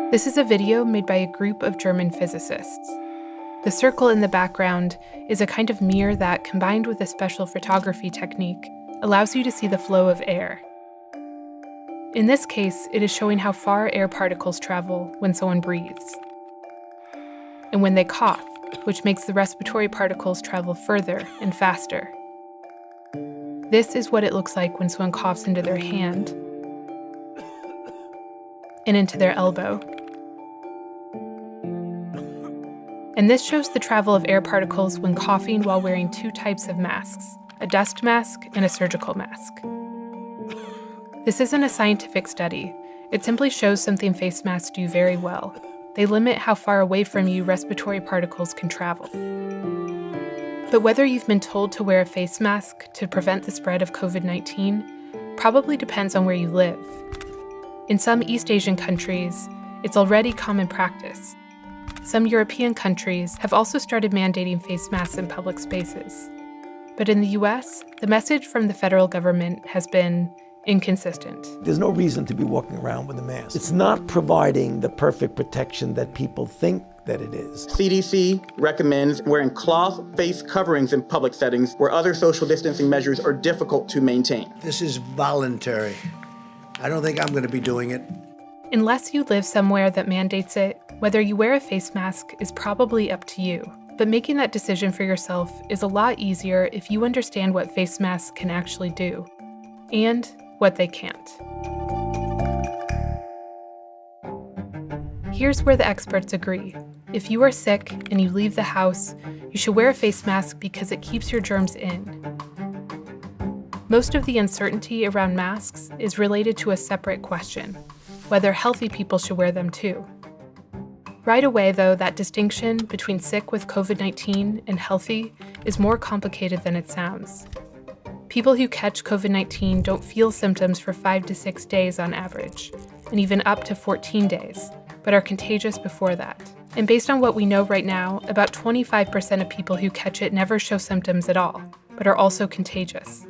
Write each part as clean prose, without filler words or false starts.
This is a video made by a group of German physicists. The circle in the background is a kind of mirror that, combined with a special photography technique, allows you to see the flow of air. In this case, it is showing how far air particles travel when someone breathes, and when they cough, which makes the respiratory particles travel further and faster. This is what it looks like when someone coughs into their hand and into their elbow. And this shows the travel of air particles when coughing while wearing two types of masks, a dust mask and a surgical mask. This isn't a scientific study. It simply shows something face masks do very well. They limit how far away from you respiratory particles can travel. But whether you've been told to wear a face mask to prevent the spread of COVID-19 probably depends on where you live. In some East Asian countries, it's already common practice. Some European countries have also started mandating face masks in public spaces. But in the US, the message from the federal government has been inconsistent. There's no reason to be walking around with a mask. It's not providing the perfect protection that people think that it is. CDC recommends wearing cloth face coverings in public settings where other social distancing measures are difficult to maintain. This is voluntary. I don't think I'm going to be doing it. Unless you live somewhere that mandates it, whether you wear a face mask is probably up to you. But making that decision for yourself is a lot easier if you understand what face masks can actually do, and what they can't. Here's where the experts agree. If you are sick and you leave the house, you should wear a face mask because it keeps your germs in. Most of the uncertainty around masks is related to a separate question, whether healthy people should wear them too. Right away, though, that distinction between sick with COVID-19 and healthy is more complicated than it sounds. People who catch COVID-19 don't feel symptoms for 5 to 6 days on average, and even up to 14 days, but are contagious before that. And based on what we know right now, about 25% of people who catch it never show symptoms at all, but are also contagious.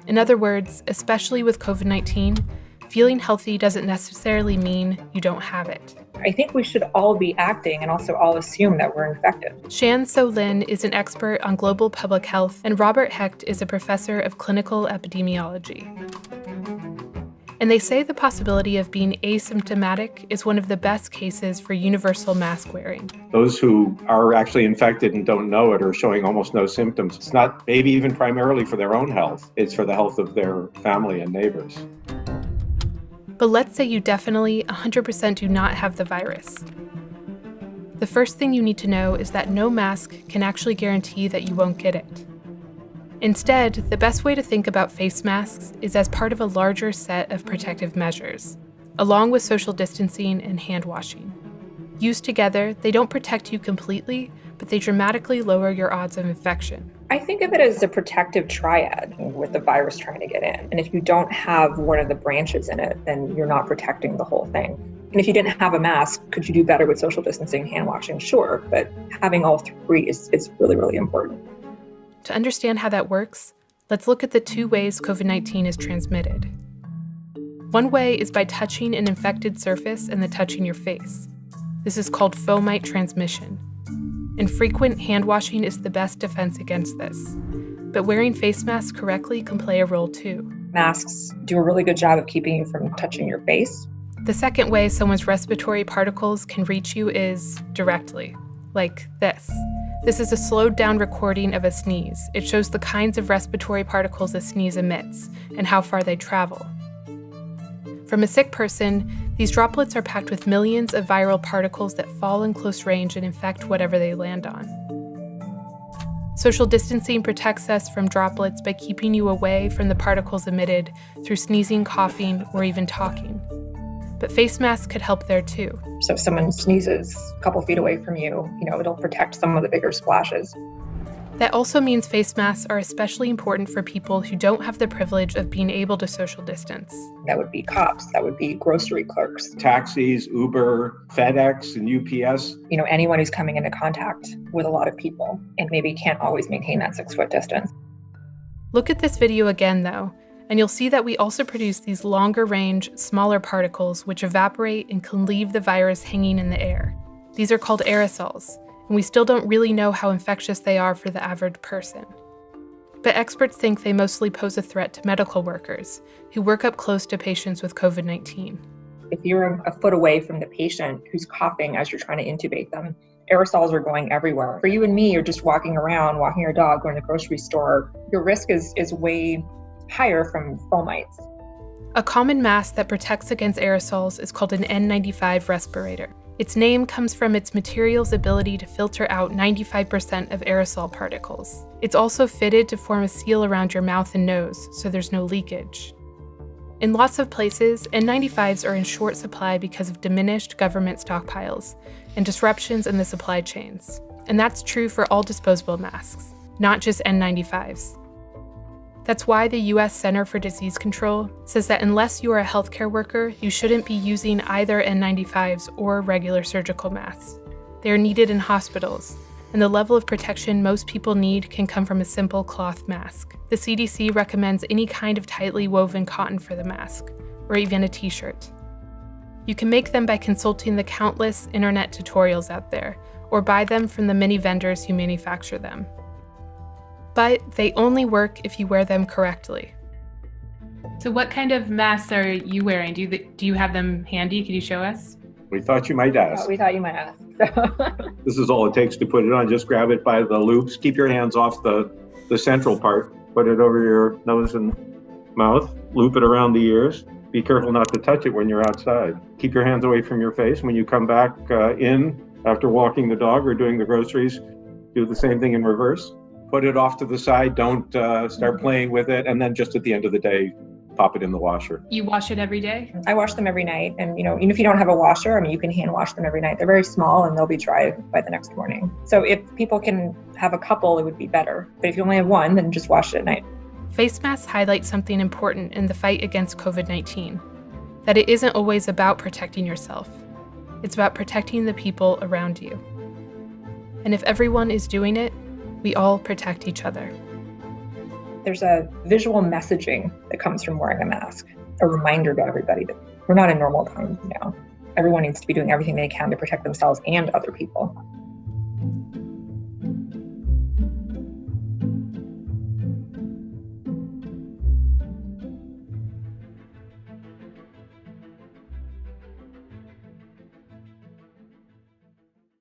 In other words, especially with COVID-19, feeling healthy doesn't necessarily mean you don't have it. I think we should all be acting and also all assume that we're infected. Shan So Lin is an expert on global public health, and Robert Hecht is a professor of clinical epidemiology. And they say the possibility of being asymptomatic is one of the best cases for universal mask wearing. Those who are actually infected and don't know it are showing almost no symptoms. It's not maybe even primarily for their own health. It's for the health of their family and neighbors. But let's say you definitely 100% do not have the virus. The first thing you need to know is that no mask can actually guarantee that you won't get it. Instead, the best way to think about face masks is as part of a larger set of protective measures, along with social distancing and hand washing. Used together, they don't protect you completely, but they dramatically lower your odds of infection. I think of it as a protective triad with the virus trying to get in. And if you don't have one of the branches in it, then you're not protecting the whole thing. And if you didn't have a mask, could you do better with social distancing, hand washing? Sure, but having all three is really, really important. To understand how that works, let's look at the two ways COVID-19 is transmitted. One way is by touching an infected surface and then touching your face. This is called fomite transmission. And frequent hand washing is the best defense against this. But wearing face masks correctly can play a role too. Masks do a really good job of keeping you from touching your face. The second way someone's respiratory particles can reach you is directly, like this. This is a slowed down recording of a sneeze. It shows the kinds of respiratory particles a sneeze emits and how far they travel. From a sick person, these droplets are packed with millions of viral particles that fall in close range and infect whatever they land on. Social distancing protects us from droplets by keeping you away from the particles emitted through sneezing, coughing, or even talking. But face masks could help there too. So if someone sneezes a couple feet away from you, it'll protect some of the bigger splashes. That also means face masks are especially important for people who don't have the privilege of being able to social distance. That would be cops, that would be grocery clerks. Taxis, Uber, FedEx, and UPS. Anyone who's coming into contact with a lot of people and maybe can't always maintain that 6-foot distance. Look at this video again, though, And you'll see that we also produce these longer range, smaller particles which evaporate and can leave the virus hanging in the air. These are called aerosols, and we still don't really know how infectious they are for the average person. But experts think they mostly pose a threat to medical workers who work up close to patients with COVID-19. If you're a foot away from the patient who's coughing as you're trying to intubate them, aerosols are going everywhere. For you and me, you're just walking around, walking your dog, going to the grocery store, your risk is way higher from fomites. A common mask that protects against aerosols is called an N95 respirator. Its name comes from its material's ability to filter out 95% of aerosol particles. It's also fitted to form a seal around your mouth and nose, so there's no leakage. In lots of places, N95s are in short supply because of diminished government stockpiles and disruptions in the supply chains. And that's true for all disposable masks, not just N95s. That's why the US Center for Disease Control says that unless you are a healthcare worker, you shouldn't be using either N95s or regular surgical masks. They are needed in hospitals, and the level of protection most people need can come from a simple cloth mask. The CDC recommends any kind of tightly woven cotton for the mask, or even a t-shirt. You can make them by consulting the countless internet tutorials out there, or buy them from the many vendors who manufacture them. But they only work if you wear them correctly. So what kind of masks are you wearing? Do you have them handy? Could you show us? We thought you might ask. We thought you might ask. This is all it takes to put it on. Just grab it by the loops. Keep your hands off the central part. Put it over your nose and mouth. Loop it around the ears. Be careful not to touch it when you're outside. Keep your hands away from your face. When you come back in after walking the dog or doing the groceries, do the same thing in reverse. Put it off to the side. Don't start playing with it. And then just at the end of the day, pop it in the washer. You wash it every day? I wash them every night. And, even if you don't have a washer, you can hand wash them every night. They're very small and they'll be dry by the next morning. So if people can have a couple, it would be better. But if you only have one, then just wash it at night. Face masks highlight something important in the fight against COVID-19, that it isn't always about protecting yourself. It's about protecting the people around you. And if everyone is doing it, we all protect each other. There's a visual messaging that comes from wearing a mask, a reminder to everybody that we're not in normal times now. Everyone needs to be doing everything they can to protect themselves and other people.